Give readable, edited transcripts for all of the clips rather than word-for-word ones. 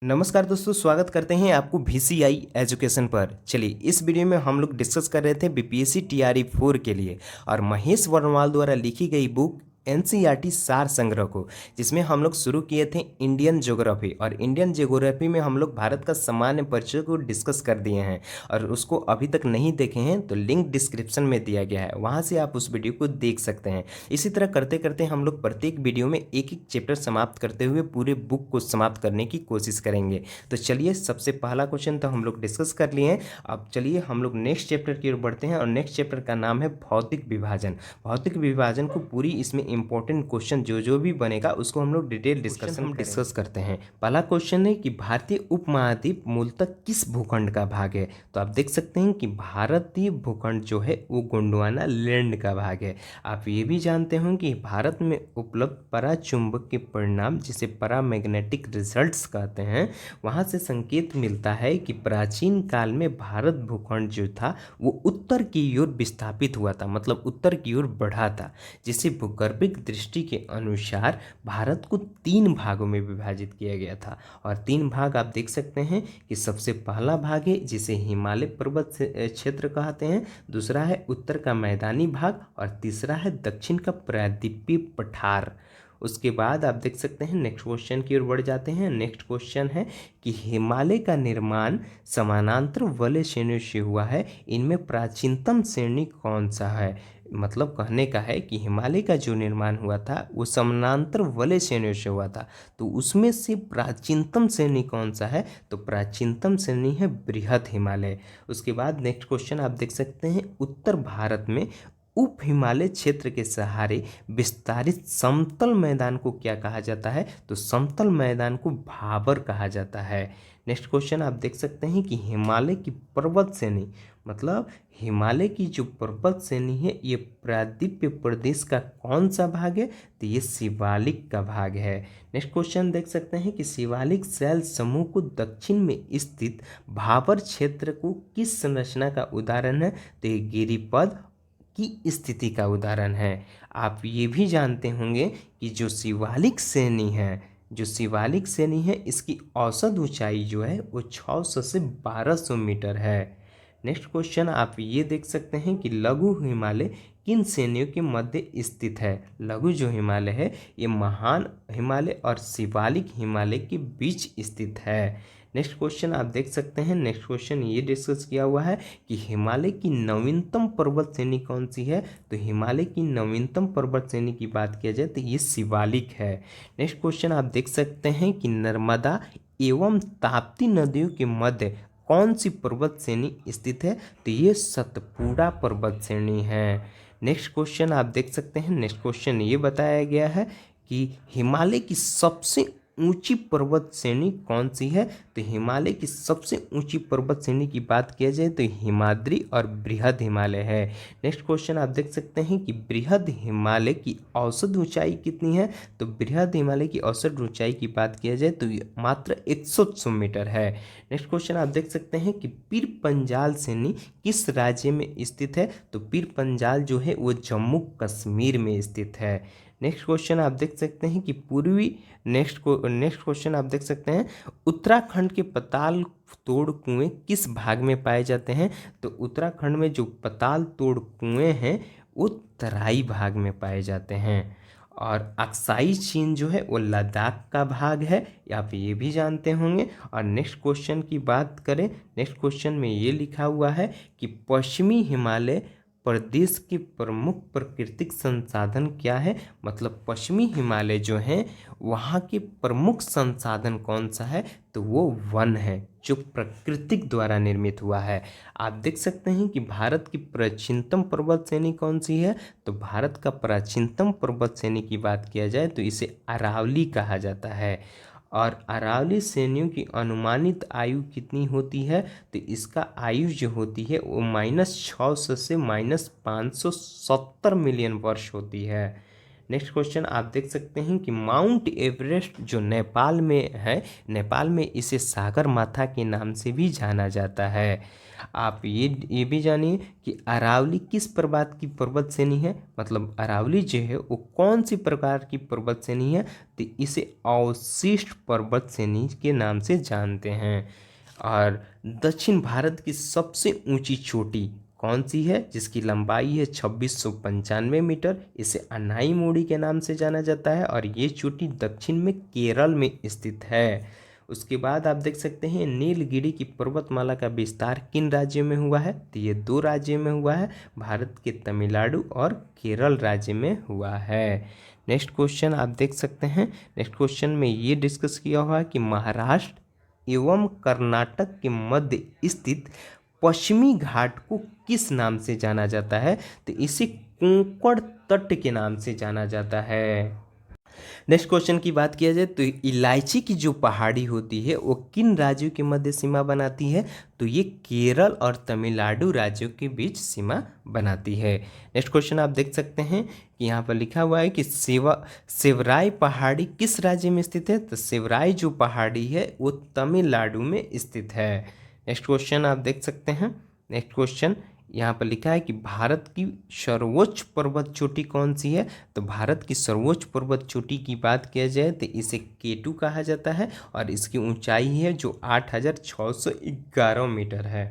नमस्कार दोस्तों, स्वागत करते हैं आपको VCI एजुकेशन पर। चलिए, इस वीडियो में हम लोग डिस्कस कर रहे थे BPSC TRE 4 के लिए और महेश वर्णवाल द्वारा लिखी गई बुक NCERT सार संग्रह को, जिसमें हम लोग शुरू किए थे इंडियन ज्योग्राफी। और इंडियन ज्योग्राफी में हम लोग भारत का सामान्य परिचय को डिस्कस कर दिए हैं और उसको अभी तक नहीं देखे हैं तो लिंक डिस्क्रिप्शन में दिया गया है, वहाँ से आप उस वीडियो को देख सकते हैं। इसी तरह करते करते हम लोग प्रत्येक वीडियो में एक एक चैप्टर समाप्त करते हुए पूरे बुक को समाप्त करने की कोशिश करेंगे। तो चलिए, सबसे पहला क्वेश्चन तो हम लोग डिस्कस कर लिए हैं। अब चलिए हम लोग नेक्स्ट चैप्टर की ओर बढ़ते हैं और नेक्स्ट चैप्टर का नाम है भौतिक विभाजन। भौतिक विभाजन को पूरी इसमें इंपॉर्टेंट क्वेश्चन जो जो भी बनेगा उसको हम लोग डिटेल डिस्कस करते हैं। पहला क्वेश्चन है कि भारतीय उपमहाद्वीप मूलतः किस भूखंड का भाग है। तो आप देख सकते हैं कि भारतीय भूखंड जो है वो गोंडवाना लैंड का भाग है। आप ये भी जानते हों कि भारत में उपलब्ध पराचुंबक के परिणाम, जिसे पैरामैग्नेटिक रिजल्ट्स कहते हैं, वहाँ से संकेत मिलता है कि प्राचीन काल में भारत भूखंड जो था वो उत्तर की ओर विस्थापित हुआ था, मतलब उत्तर की ओर बढ़ा था, जिसे भूगर्भिक दृष्टि के अनुसार भारत को 3 भागों में विभाजित किया गया था। और 3 भाग आप देख सकते हैं कि सबसे पहला भाग है जिसे हिमालय पर्वत क्षेत्र कहते हैं, दूसरा है उत्तर का मैदानी भाग और तीसरा है दक्षिण का प्रायद्वीपीय पठार। उसके बाद आप देख सकते हैं नेक्स्ट क्वेश्चन की ओर बढ़ जाते हैं। नेक्स्ट क्वेश्चन है कि हिमालय का निर्माण समानांतर वलय श्रेणियों से हुआ है, इनमें प्राचीनतम श्रेणी कौन सा है। मतलब कहने का है कि हिमालय का जो निर्माण हुआ था वो समानांतर वलय श्रेणियों से हुआ था, तो उसमें से प्राचीनतम श्रेणी कौन सा है। तो प्राचीनतम श्रेणी है बृहद हिमालय। उसके बाद नेक्स्ट क्वेश्चन आप देख सकते हैं, उत्तर भारत में उप हिमालय क्षेत्र के सहारे विस्तारित समतल मैदान को क्या कहा जाता है। तो समतल मैदान को भाबर कहा जाता है। नेक्स्ट क्वेश्चन आप देख सकते हैं कि हिमालय की पर्वत श्रेणी, मतलब हिमालय की जो पर्वत श्रेणी है ये प्रायद्वीपीय प्रदेश का कौन सा भाग है। तो ये शिवालिक का भाग है। नेक्स्ट क्वेश्चन देख सकते हैं कि शिवालिक शैल समूह को दक्षिण में स्थित भाबर क्षेत्र को किस संरचना का उदाहरण है। तो ये गिरिपद की स्थिति का उदाहरण है। आप ये भी जानते होंगे कि जो शिवालिक श्रेणी है इसकी औसत ऊंचाई जो है वो 600 से 1200 मीटर है। नेक्स्ट क्वेश्चन आप ये देख सकते हैं कि लघु हिमालय किन श्रेणियों के मध्य स्थित है। लघु जो हिमालय है ये महान हिमालय और शिवालिक हिमालय के बीच स्थित है। नेक्स्ट क्वेश्चन आप देख सकते हैं। नेक्स्ट क्वेश्चन ये डिस्कस किया हुआ है कि हिमालय की नवीनतम पर्वत श्रेणी कौन सी है। तो हिमालय की नवीनतम पर्वत श्रेणी की बात किया जाए तो ये शिवालिक है। नेक्स्ट क्वेश्चन आप देख सकते हैं कि नर्मदा एवं ताप्ती नदियों के मध्य कौन सी पर्वत श्रेणी स्थित है। तो ये सतपुड़ा पर्वत श्रेणी है। नेक्स्ट क्वेश्चन आप देख सकते हैं। नेक्स्ट क्वेश्चन ये बताया गया है कि हिमालय की सबसे ऊंची पर्वत श्रेणी कौन सी है। तो हिमालय की सबसे ऊंची पर्वत श्रेणी की बात किया जाए तो हिमाद्री और बृहद हिमालय है। नेक्स्ट क्वेश्चन आप देख सकते हैं कि बृहद हिमालय की औसत ऊंचाई कितनी है। तो बृहद हिमालय की औसत ऊंचाई की बात किया जाए तो मात्र 100 मीटर है। नेक्स्ट क्वेश्चन आप देख सकते हैं कि पीर पंजाल श्रेणी किस राज्य में स्थित है। तो पीर पंजाल जो है वो जम्मू कश्मीर में स्थित है। नेक्स्ट क्वेश्चन आप देख सकते हैं कि नेक्स्ट क्वेश्चन आप देख सकते हैं, उत्तराखंड के पताल तोड़ कुएं किस भाग में पाए जाते हैं। तो उत्तराखंड में जो पताल तोड़ कुएं हैं वो तराई भाग में पाए जाते हैं। और अक्साई चीन जो है वो लद्दाख का भाग है, आप ये भी जानते होंगे। और नेक्स्ट क्वेश्चन की बात करें, नेक्स्ट क्वेश्चन में ये लिखा हुआ है कि पश्चिमी हिमालय प्रदेश के प्रमुख प्राकृतिक संसाधन क्या है। मतलब पश्चिमी हिमालय जो है वहाँ के प्रमुख संसाधन कौन सा है। तो वो वन है जो प्राकृतिक द्वारा निर्मित हुआ है। आप देख सकते हैं कि भारत की प्राचीनतम पर्वत श्रेणी कौन सी है। तो भारत का प्राचीनतम पर्वत श्रेणी की बात किया जाए तो इसे अरावली कहा जाता है। और अरावली श्रेणियों की अनुमानित आयु कितनी होती है। तो इसका आयु जो होती है वो -600 से -570 मिलियन वर्ष होती है। नेक्स्ट क्वेश्चन आप देख सकते हैं कि माउंट एवरेस्ट जो नेपाल में है, नेपाल में इसे सागर माथा के नाम से भी जाना जाता है। आप ये भी जानिए कि अरावली किस प्रकार की पर्वत श्रेणी है, मतलब अरावली जो है वो कौन सी प्रकार की पर्वत श्रेणी है, तो इसे अवशिष्ट पर्वत श्रेणी के नाम से जानते हैं। और दक्षिण भारत की सबसे ऊंची चोटी कौन सी है, जिसकी लंबाई है 2695 मीटर, इसे अनाईमुड़ी के नाम से जाना जाता है और ये चोटी दक्षिण में केरल में स्थित है। उसके बाद आप देख सकते हैं नीलगिरी की पर्वतमाला का विस्तार किन राज्यों में हुआ है, तो ये 2 राज्यों में हुआ है, भारत के तमिलनाडु और केरल राज्य में हुआ है। नेक्स्ट क्वेश्चन आप देख सकते हैं, नेक्स्ट क्वेश्चन में ये डिस्कस किया हुआ है कि महाराष्ट्र एवं कर्नाटक के मध्य स्थित पश्चिमी घाट को किस नाम से जाना जाता है, तो इसे कोंकण तट के नाम से जाना जाता है। नेक्स्ट क्वेश्चन की बात किया जाए तो इलायची की जो पहाड़ी होती है वो किन राज्यों के मध्य सीमा बनाती है, तो ये केरल और तमिलनाडु राज्यों के बीच सीमा बनाती है। नेक्स्ट क्वेश्चन आप देख सकते हैं कि यहाँ पर लिखा हुआ है कि सेवराई पहाड़ी किस राज्य में स्थित है, तो सेवराई जो पहाड़ी है वो तमिलनाडु में स्थित है। नेक्स्ट क्वेश्चन आप देख सकते हैं, नेक्स्ट क्वेश्चन यहाँ पर लिखा है कि भारत की सर्वोच्च पर्वत चोटी कौन सी है, तो भारत की सर्वोच्च पर्वत चोटी की बात किया जाए तो इसे केटू कहा जाता है और इसकी ऊंचाई है जो 8611 मीटर है।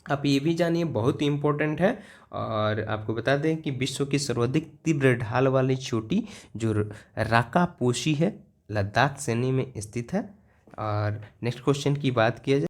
आप ये भी जानिए, बहुत ही इम्पोर्टेंट है। और आपको बता दें कि विश्व की सर्वाधिक तीव्र ढाल वाली चोटी जो राकापोशी है, लद्दाख श्रेणी में स्थित है। और नेक्स्ट क्वेश्चन की बात किया जाए